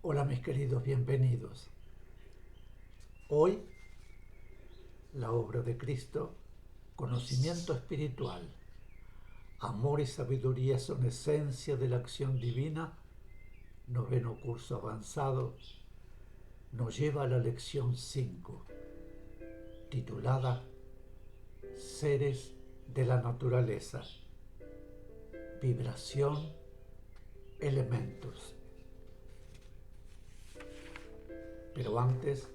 Hola mis queridos, bienvenidos. Hoy la obra de Cristo, conocimiento espiritual, amor y sabiduría son esencia de la acción divina, noveno curso avanzado, nos lleva a la lección 5, titulada Seres de la naturaleza, vibración, elementos. Pero antes,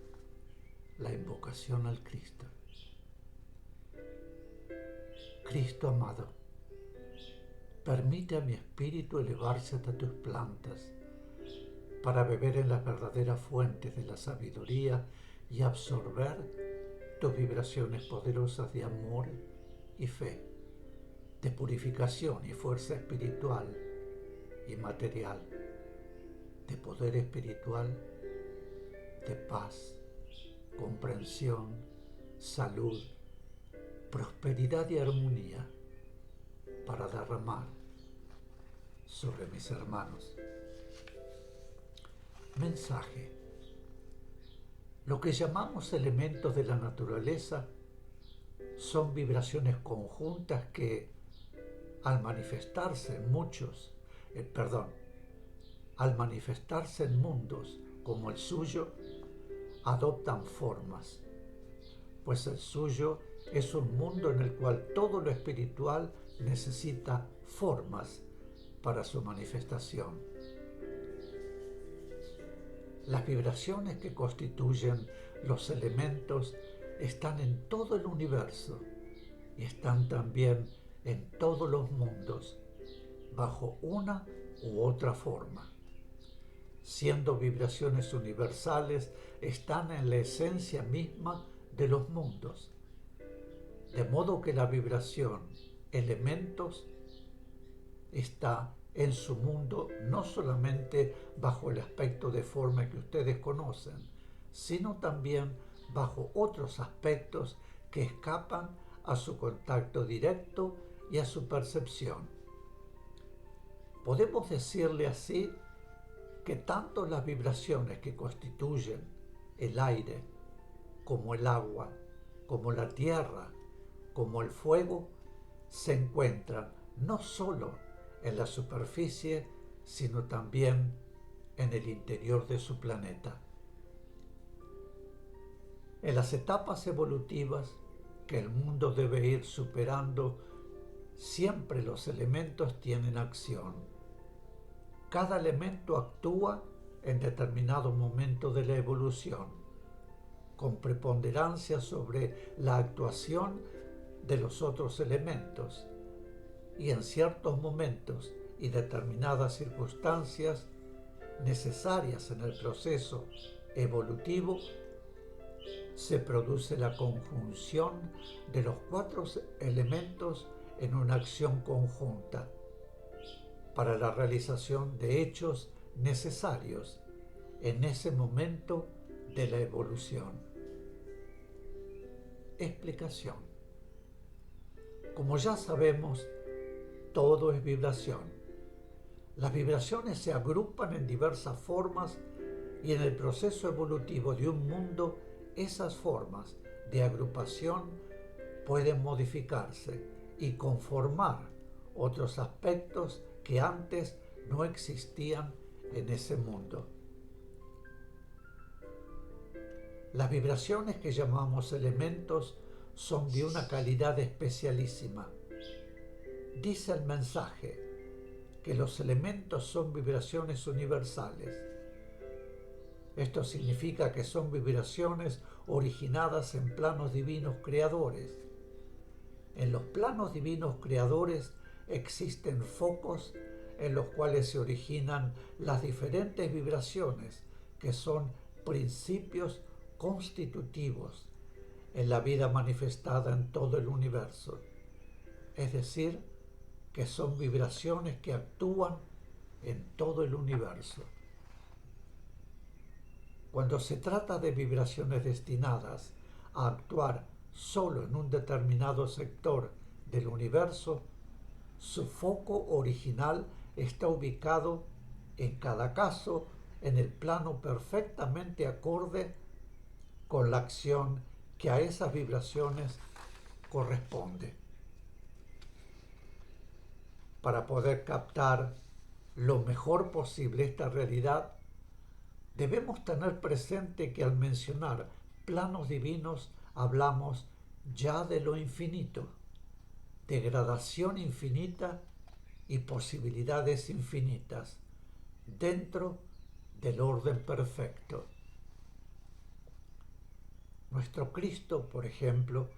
la invocación al Cristo. Cristo amado, permite a mi espíritu elevarse hasta tus plantas, para beber en las verdaderas fuentes de la sabiduría y absorber tus vibraciones poderosas de amor y fe, de purificación y fuerza espiritual y material, de poder espiritual, de paz, comprensión, salud, prosperidad y armonía para derramar sobre mis hermanos. Mensaje. Lo que llamamos elementos de la naturaleza son vibraciones conjuntas que, al manifestarse en al manifestarse en mundos como el suyo, adoptan formas, pues el suyo es un mundo en el cual todo lo espiritual necesita formas para su manifestación. Las vibraciones que constituyen los elementos están en todo el universo y están también en todos los mundos, bajo una u otra forma. Siendo vibraciones universales, están en la esencia misma de los mundos. De modo que la vibración, elementos, está en su mundo no solamente bajo el aspecto de forma que ustedes conocen, sino también bajo otros aspectos que escapan a su contacto directo y a su percepción. Podemos decirle así que tanto las vibraciones que constituyen el aire, como el agua, como la tierra, como el fuego, se encuentran no solo en la superficie, sino también en el interior de su planeta. En las etapas evolutivas que el mundo debe ir superando, siempre los elementos tienen acción. Cada elemento actúa en determinado momento de la evolución, con preponderancia sobre la actuación de los otros elementos, y en ciertos momentos y determinadas circunstancias necesarias en el proceso evolutivo, se produce la conjunción de los 4 elementos en una acción conjunta para la realización de hechos necesarios en ese momento de la evolución. Explicación. Como ya sabemos, todo es vibración. Las vibraciones se agrupan en diversas formas y en el proceso evolutivo de un mundo, esas formas de agrupación pueden modificarse y conformar otros aspectos que antes no existían en ese mundo. Las vibraciones que llamamos elementos son de una calidad especialísima. Dice el mensaje que los elementos son vibraciones universales. Esto significa que son vibraciones originadas en planos divinos creadores. En los planos divinos creadores existen focos en los cuales se originan las diferentes vibraciones que son principios constitutivos en la vida manifestada en todo el universo. Es decir, que son vibraciones que actúan en todo el universo. Cuando se trata de vibraciones destinadas a actuar solo en un determinado sector del universo, su foco original está ubicado, en cada caso, en el plano perfectamente acorde con la acción que a esas vibraciones corresponde. Para poder captar lo mejor posible esta realidad, debemos tener presente que al mencionar planos divinos hablamos ya de lo infinito, de gradación infinita y posibilidades infinitas dentro del orden perfecto. Nuestro Cristo, por ejemplo,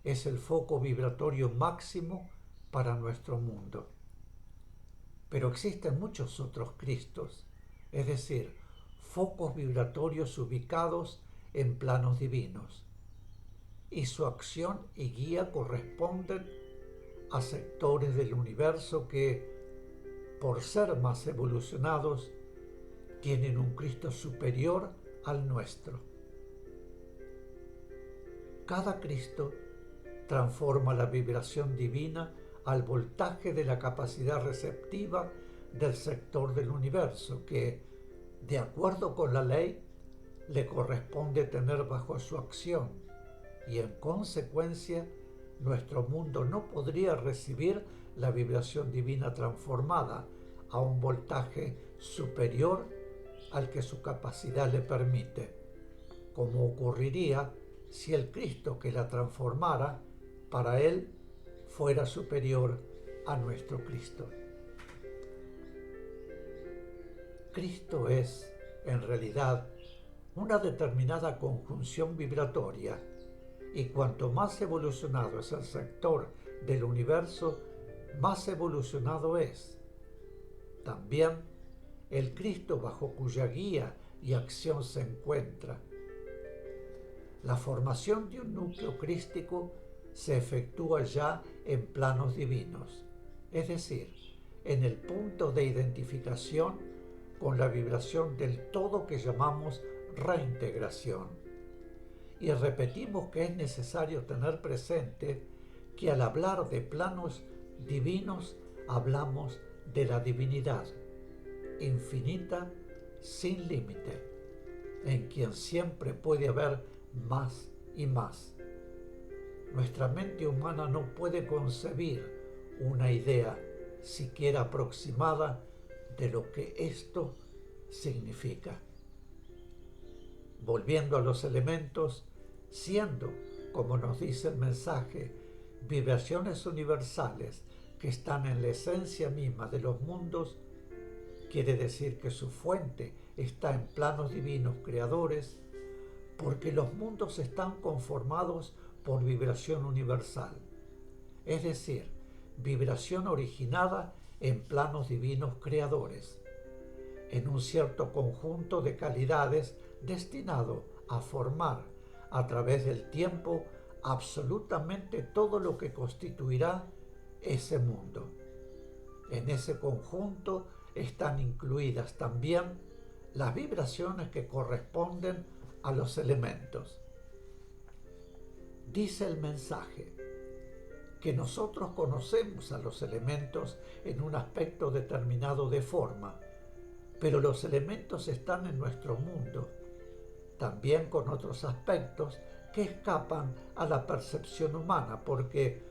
es el foco vibratorio máximo para nuestro mundo. Pero existen muchos otros Cristos, es decir, focos vibratorios ubicados en planos divinos, y su acción y guía corresponden a sectores del universo que, por ser más evolucionados, tienen un Cristo superior al nuestro. Cada Cristo transforma la vibración divina al voltaje de la capacidad receptiva del sector del universo que, de acuerdo con la ley, le corresponde tener bajo su acción, y en consecuencia nuestro mundo no podría recibir la vibración divina transformada a un voltaje superior al que su capacidad le permite, como ocurriría si el Cristo que la transformara para él fuera superior a nuestro Cristo. Cristo es, en realidad, una determinada conjunción vibratoria, y cuanto más evolucionado es el sector del universo, más evolucionado es. También el Cristo bajo cuya guía y acción se encuentra. La formación de un núcleo crístico se efectúa ya en planos divinos, es decir, en el punto de identificación con la vibración del todo que llamamos reintegración. Y repetimos que es necesario tener presente que al hablar de planos divinos hablamos de la divinidad, infinita, sin límite, en quien siempre puede haber más y más. Nuestra mente humana no puede concebir una idea siquiera aproximada de lo que esto significa. Volviendo a los elementos, siendo, como nos dice el mensaje, vibraciones universales que están en la esencia misma de los mundos, quiere decir que su fuente está en planos divinos creadores, porque los mundos están conformados por vibración universal, es decir, vibración originada en planos divinos creadores, en un cierto conjunto de calidades destinado a formar a través del tiempo absolutamente todo lo que constituirá ese mundo. En ese conjunto están incluidas también las vibraciones que corresponden a los elementos. Dice el mensaje que nosotros conocemos a los elementos en un aspecto determinado de forma, pero los elementos están en nuestro mundo, también con otros aspectos que escapan a la percepción humana, porque,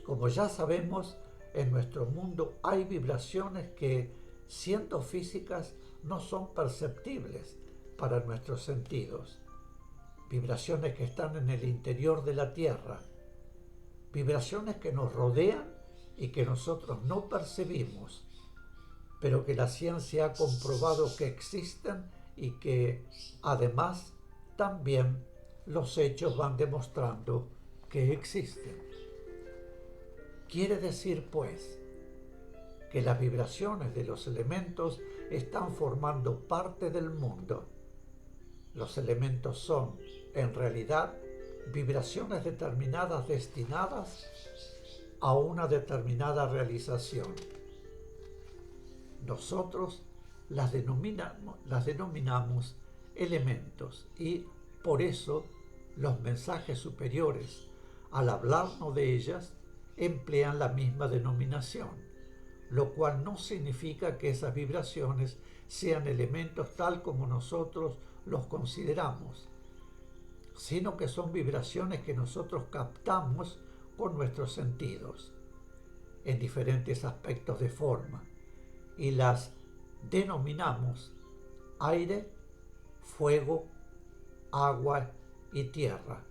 como ya sabemos, en nuestro mundo hay vibraciones que, siendo físicas, no son perceptibles para nuestros sentidos. Vibraciones que están en el interior de la Tierra, vibraciones que nos rodean y que nosotros no percibimos, pero que la ciencia ha comprobado que existen y que, además, también los hechos van demostrando que existen. Quiere decir, pues, que las vibraciones de los elementos están formando parte del mundo. Los elementos son, en realidad, vibraciones determinadas destinadas a una determinada realización. Nosotros las denominamos elementos y, por eso, los mensajes superiores, al hablarnos de ellas, emplean la misma denominación, lo cual no significa que esas vibraciones sean elementos tal como nosotros los consideramos, sino que son vibraciones que nosotros captamos con nuestros sentidos en diferentes aspectos de forma y las denominamos aire, fuego, agua y tierra,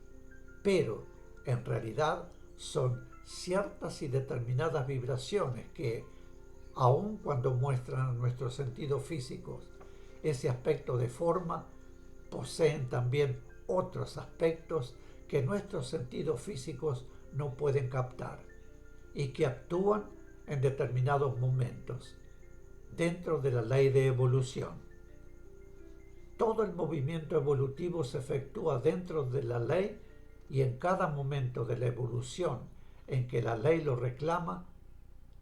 pero en realidad son ciertas y determinadas vibraciones que, aun cuando muestran a nuestros sentidos físicos ese aspecto de forma, poseen también otros aspectos que nuestros sentidos físicos no pueden captar y que actúan en determinados momentos dentro de la ley de evolución. Todo el movimiento evolutivo se efectúa dentro de la ley y en cada momento de la evolución en que la ley lo reclama,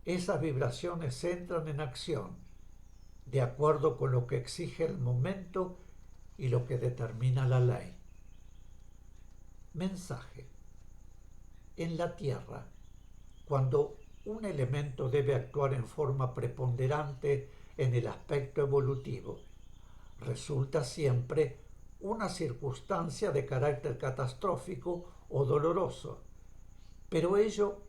esas vibraciones entran en acción de acuerdo con lo que exige el momento y lo que determina la ley. Mensaje. En la Tierra, cuando un elemento debe actuar en forma preponderante en el aspecto evolutivo, resulta siempre una circunstancia de carácter catastrófico o doloroso, pero ello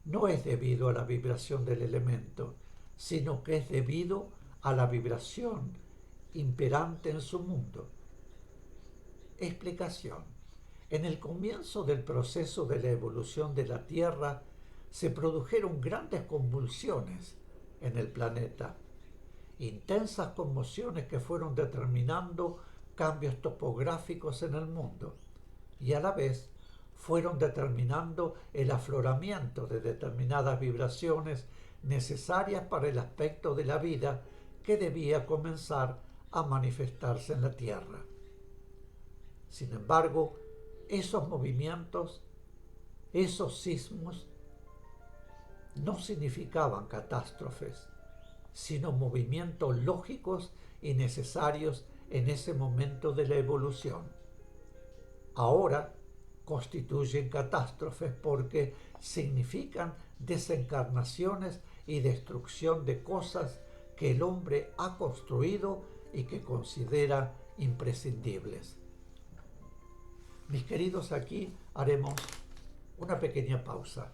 no es debido a la vibración del elemento, sino que es debido a la vibración imperante en su mundo. Explicación. En el comienzo del proceso de la evolución de la Tierra se produjeron grandes convulsiones en el planeta, intensas conmociones que fueron determinando cambios topográficos en el mundo y a la vez fueron determinando el afloramiento de determinadas vibraciones necesarias para el aspecto de la vida que debía comenzar a manifestarse en la Tierra. Sin embargo, esos movimientos, esos sismos, no significaban catástrofes, sino movimientos lógicos y necesarios en ese momento de la evolución. Ahora constituyen catástrofes porque significan desencarnaciones y destrucción de cosas que el hombre ha construido y que considera imprescindibles. Mis queridos, aquí haremos una pequeña pausa.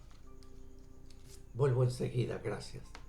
Vuelvo enseguida, gracias.